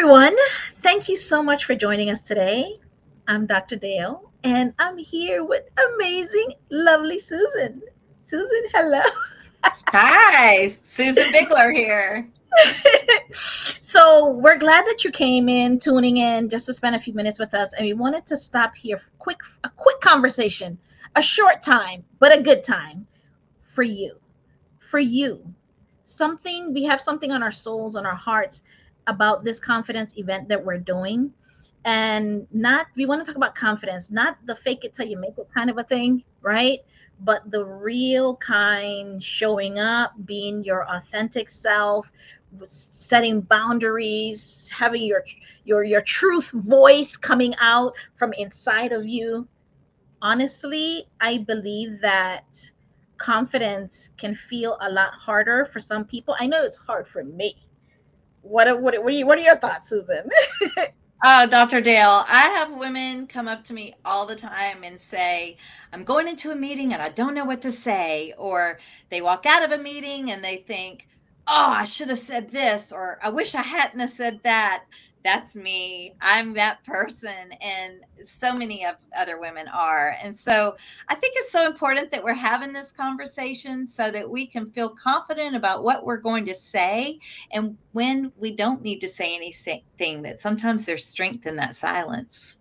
everyone. Thank you so much for joining us today. I'm Dr. Dale, and I'm here with amazing, lovely Susan. Susan, hello. Hi, Susan Bigler here. So, we're glad that you came in, tuning in just to spend a few minutes with us, and we wanted to stop here for a quick conversation, a short time, but a good time for you. For you. Something we have something on our souls, on our hearts about this confidence event that we're doing. And not we want to talk about confidence, not the fake it till you make it kind of a thing, right? But the real kind, showing up, being your authentic self, setting boundaries, having your truth voice coming out from inside of you. Honestly, I believe that confidence can feel a lot harder for some people. I know it's hard for me. What are your thoughts, Susan? Dr. Dale, I have women come up to me all the time and say, I'm going into a meeting and I don't know what to say. Or they walk out of a meeting and they think, oh, I should have said this, or I wish I hadn't have said that. That's me. I'm that person. And so many of other women are. And so I think it's so important that we're having this conversation so that we can feel confident about what we're going to say and when we don't need to say anything, that sometimes there's strength in that silence.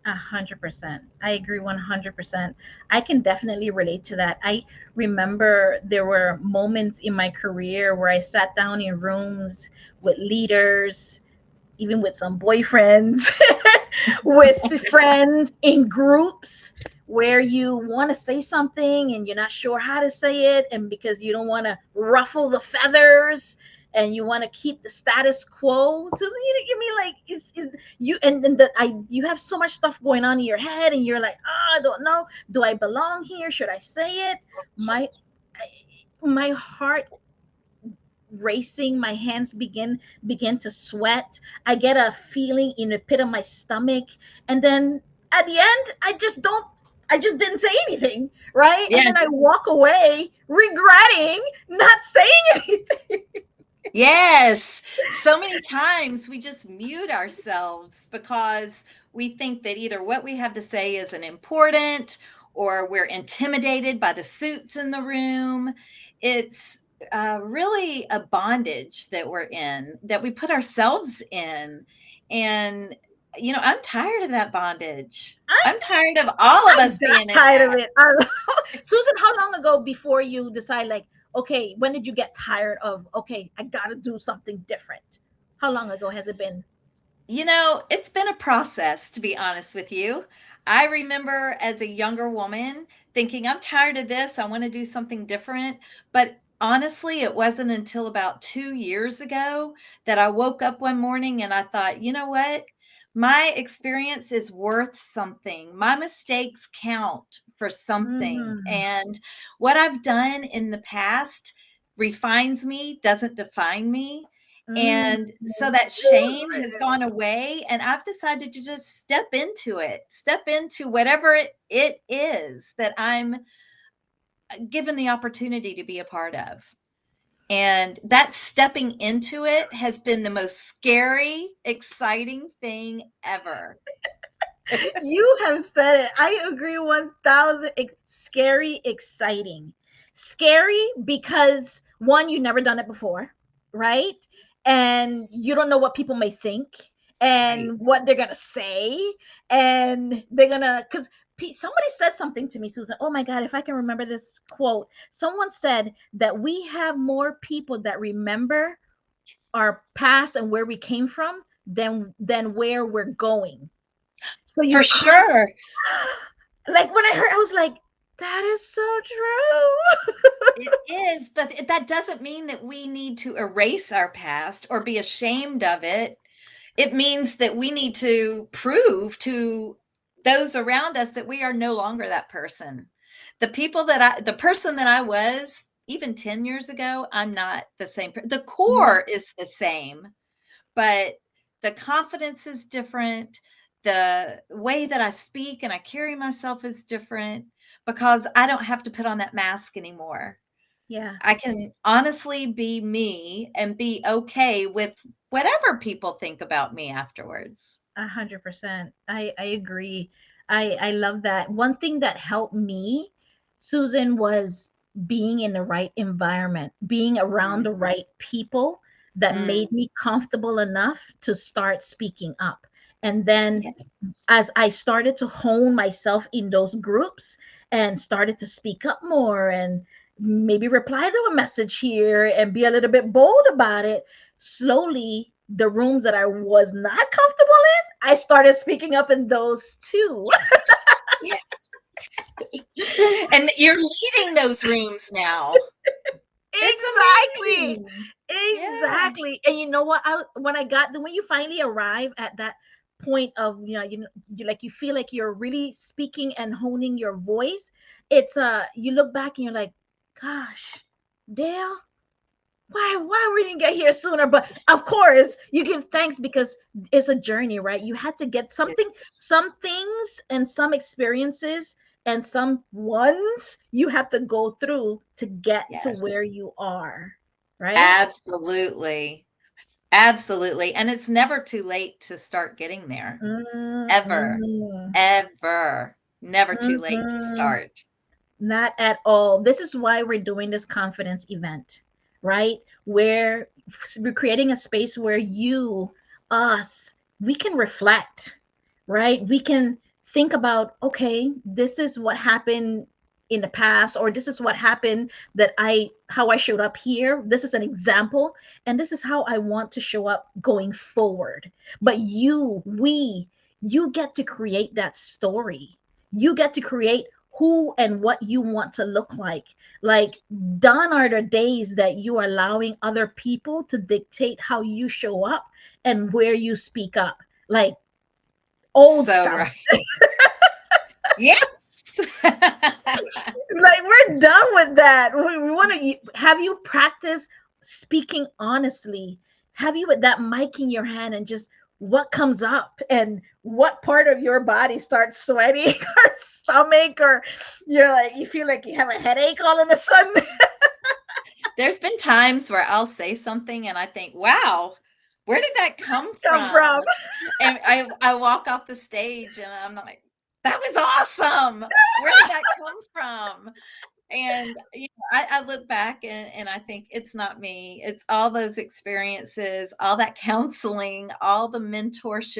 100%. I agree 100%. I can definitely relate to that. I remember there were moments in my career where I sat down in rooms with leaders, even with some boyfriends, with friends in groups where you want to say something and you're not sure how to say it, and because you don't want to ruffle the feathers and you want to keep the status quo. Susan, you give me like it's you and the I you have so much stuff going on in your head and you're like, I don't know, do I belong here, should I say it? My my heart racing, my hands begin to sweat, I get a feeling in the pit of my stomach, and then at the end I just didn't say anything, right? And Yeah. then I walk away regretting not saying anything. Yes. So many times we just mute ourselves because we think that either what we have to say isn't important or we're intimidated by the suits in the room. It's really a bondage that we're in, that we put ourselves in. And, I'm tired of that bondage. I'm tired of all of I us got being in tired of that. it. Susan, how long ago before you decide, like, okay, when did you get tired of, okay, I gotta do something different? How long ago has it been? It's been a process, to be honest with you. I remember as a younger woman thinking, I'm tired of this. I want to do something different. But honestly, it wasn't until about 2 years ago that I woke up one morning and I thought, you know what? My experience is worth something. My mistakes count for something. Mm, And what I've done in the past refines me, doesn't define me. mm. And so that shame has gone away, and I've decided to just step into whatever it is that I'm given the opportunity to be a part of. And that stepping into it has been the most scary, exciting thing ever. You have said it. I agree 1000. Scary, exciting. Scary because one, you've never done it before, right? And you don't know what people may think Right. and what they're going to say. And they're going to, because somebody said something to me, Susan. Oh my God, if I can remember this quote. Someone said that we have more people that remember our past and where we came from than where we're going. So For you sure. like when I heard, I was like, that is so true. It is, but that doesn't mean that we need to erase our past or be ashamed of it. It means that we need to prove to those around us that we are no longer that person. The person that I was even 10 years ago, I'm not the same. The core is the same, but the confidence is different. The way that I speak and I carry myself is different because I don't have to put on that mask anymore. Yeah. I can honestly be me and be okay with whatever people think about me afterwards. 100%. I agree. I love that. One thing that helped me, Susan, was being in the right environment, being around the Mhm. right people that made Mm, me comfortable enough to start speaking up. And then yes, as I started to hone myself in those groups and started to speak up more and maybe reply to a message here and be a little bit bold about it, slowly the rooms that I was not comfortable in, I started speaking up in those too. yes, yes. And you're leading those rooms now. It's Exactly. amazing. Yeah, Exactly. And you know what? When you finally arrive at that point of, you like, you feel like you're really speaking and honing your voice, you look back and you're like, gosh, Dale, why we didn't get here sooner? But of course you give thanks because it's a journey, right? You had to get something, yes, some things and some experiences and some ones you have to go through to get to yes. where you are, right? Absolutely. Absolutely. And it's never too late to start getting there. Ever, Mm-mm. ever. Never too late to Mm-mm. start. Not at all. This is why we're doing this confidence event, right? Where we're creating a space where us, we can reflect, right? We can think about, okay, this is what happened in the past, or this is what happened how I showed up here. This is an example, and this is how I want to show up going forward. But Yes. you get to create that story. You get to create who and what you want to look like. Like, done are the days that you are allowing other people to dictate how you show up and where you speak up. Like, old So stuff. right. Yes. Like, we're done with that. We want to have you practice speaking honestly. Have you with that mic in your hand and just what comes up and what part of your body starts sweating or stomach, or you're like, you feel like you have a headache all of a sudden. There's been times where I'll say something and I think, "Wow, where did that come Come from?" from. And I walk off the stage and I'm like, "That was awesome. Where did that come from?" And, I look back and I think it's not me. It's all those experiences, all that counseling, all the mentors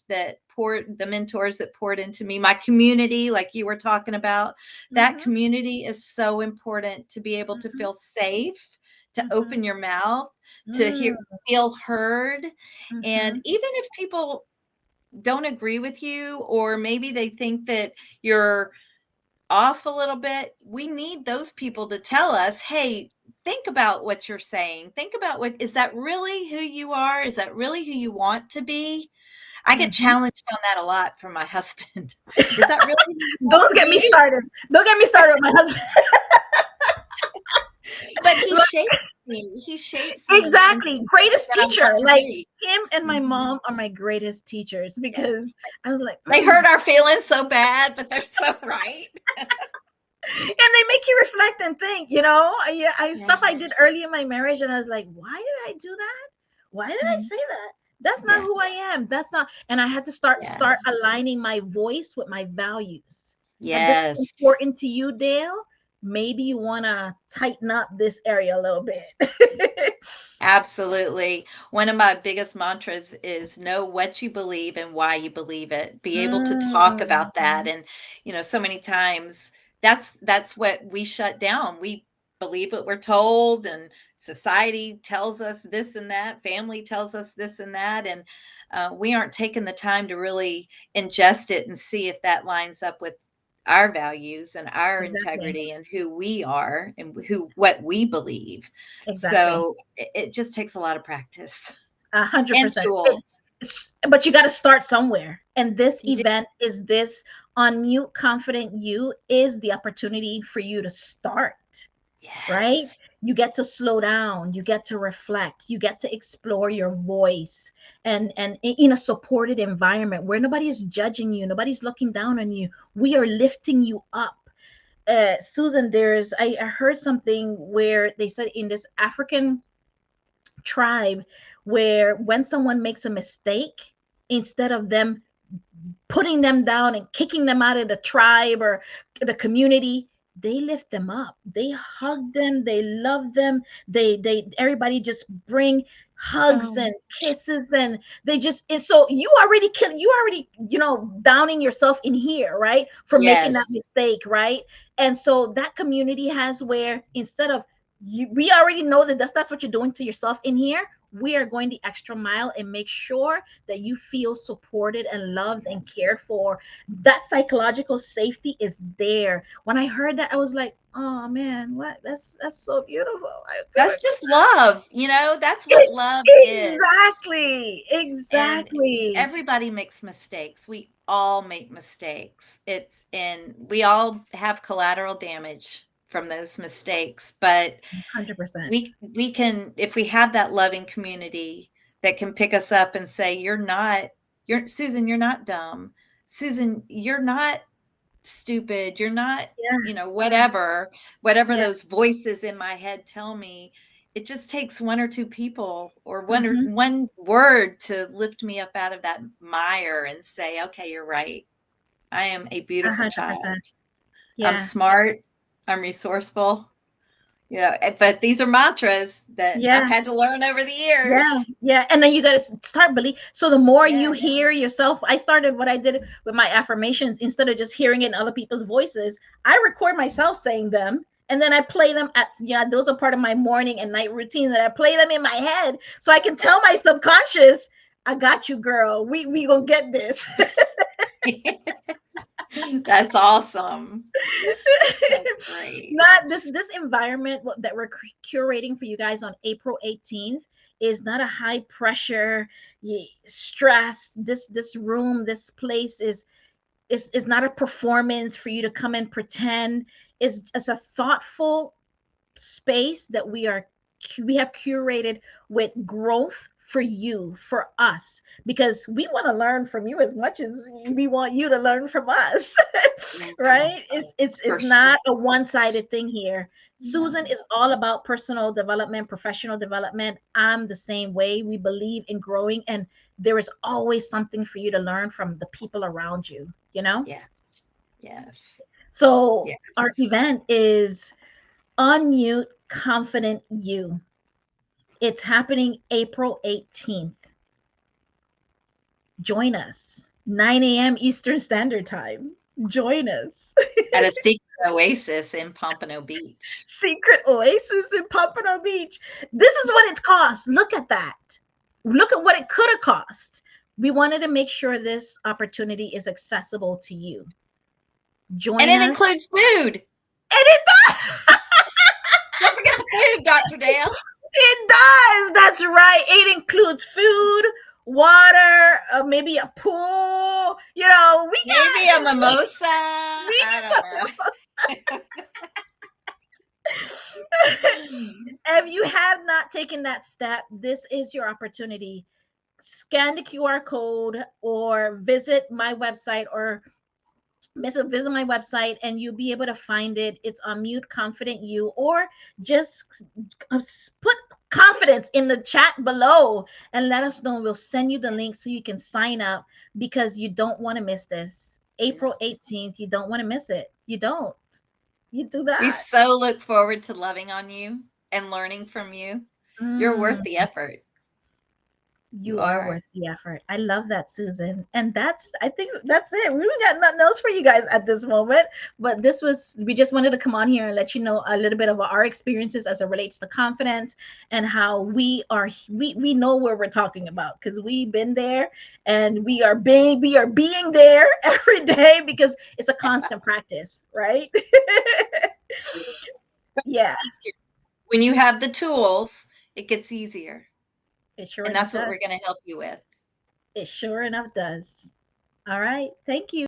that poured into me, my community, like you were talking about. That Mm-hmm, community is so important to be able to mm-hmm, feel safe, to mm-hmm, open your mouth, to mm, feel heard. And mm-hmm, even if people don't agree with you, or maybe they think that you're off a little bit, we need those people to tell us, "Hey, think about what you're saying. Think about what is that really who you are? Is that really who you want to be?" I get mm-hmm. challenged on that a lot from my husband. "Is that really who you want Don't to get me be?" started. Don't get me started with my husband. But he shapes me into Exactly. the person Greatest that I teacher. want to Like, be. him and my Mhm. mom are my greatest teachers Yes. because I was like, They mm. hurt our feelings so bad, but they're so right. And they make you reflect and think, stuff I Yeah. did early in my marriage, and I was like, why did I do that? Why did I Mhm. say that? That's not Yeah. who I am. That's not. And I had to start Yeah. aligning my voice with my values. If this is Yes. important to you, Dale, maybe you want to tighten up this area a little bit. Absolutely. One of my biggest mantras is know what you believe and why you believe it. Be able to talk Mm, about that. And, so many times that's what we shut down. We believe what we're told, and society tells us this and that, family tells us this and that, and we aren't taking the time to really ingest it and see if that lines up with our values and our exactly. integrity and who we are and what we believe. Exactly. So it just takes a lot of practice A hundred and percent. tools. But you got to start somewhere. And this You do. event is this Unmute Confident You is the opportunity for you to start, right? Yes. You get to slow down, you get to reflect, you get to explore your voice, and in a supported environment where nobody is judging you, nobody's looking down on you. We are lifting you up. Susan, I heard something where they said in this African tribe where when someone makes a mistake, instead of them putting them down and kicking them out of the tribe or the community, they lift them up, they hug them, they love them, they everybody just bring hugs and Um, kisses, and they just, and so you already kill, you already, downing yourself in here, right, for making that yes. mistake, right. And so that community has where instead of you, we already know that that's what you're doing to yourself in here, we are going the extra mile and make sure that you feel supported and loved and cared Yes. for. That psychological safety is there. When I heard that, I was like, oh man, what? That's so beautiful. I That's couldn't. just love, that's what love is. Exactly. And Exactly. everybody makes mistakes. We all make mistakes. And we all have collateral damage from those mistakes, but 100%. we can, if we have that loving community that can pick us up and say, you're Susan, you're not dumb. Susan, you're not stupid. You're not, Yeah. whatever Yeah. those voices in my head tell me. It just takes one or two people or Mm-hmm. one word to lift me up out of that mire and say, okay, you're right. I am a beautiful 100%. child. I'm Yeah. smart. I'm resourceful. But these are mantras that I've Yeah. had to learn over the Yeah, years. yeah, and then you got to start believe. So the more you Yes. hear yourself, I started what I did with my affirmations. Instead of just hearing it in other people's voices, I record myself saying them, and then I play them at, yeah. Those are part of my morning and night routine that I play them in my head, so I can That's tell my subconscious, "I got you, girl. We gonna get this." awesome. That's awesome. That's great. Not this environment that we're curating for you guys on April 18th is not a high pressure stress. This room, this place is not a performance for you to come and pretend. It's a thoughtful space that we have curated with growth for you, for us, because we want to learn from you as much as we want you to learn from us. Yeah, Right, it's for sure. not a one-sided thing here. Susan No. is all about personal development, professional development. I'm the same way. We believe in growing, and there is always something for you to learn from the people around you. Yes. Yes. So Yes. our event is Unmute Confident You. It's happening April 18th. Join us, 9 a.m. Eastern Standard Time. Join us. At a secret oasis in Pompano Beach. Secret oasis in Pompano Beach. This is what it's cost. Look at that. Look at what it could have cost. We wanted to make sure this opportunity is accessible to you. And Join it us. includes food. And it does. Don't forget the food, Dr. Dale. It does. That's right. It includes food, water, maybe a pool. We Maybe a got mimosa. I we don't know. If you have not taken that step, this is your opportunity. Scan the QR code or visit my website, or visit my website, and you'll be able to find it. It's on Mute Confident You, or just put confidence in the chat below and let us know. We'll send you the link so you can sign up, because you don't want to miss this. April No. 18th, you don't want to miss it. You don't. You do We that. so look forward to loving on you and learning from you. You're worth Mm. the effort. You You are are. worth the effort. I love that, Susan. And I think that's it. We don't got nothing else for you guys at this moment. But we just wanted to come on here and let you know a little bit of our experiences as it relates to confidence, and how we know where we're talking about, because we've been there, and we are being there every day, because it's a constant practice, right? Yeah, It's easier. When you have the tools, it gets easier. it sure And enough that's what we're does. going to help you with. It sure enough does. All right. Thank you.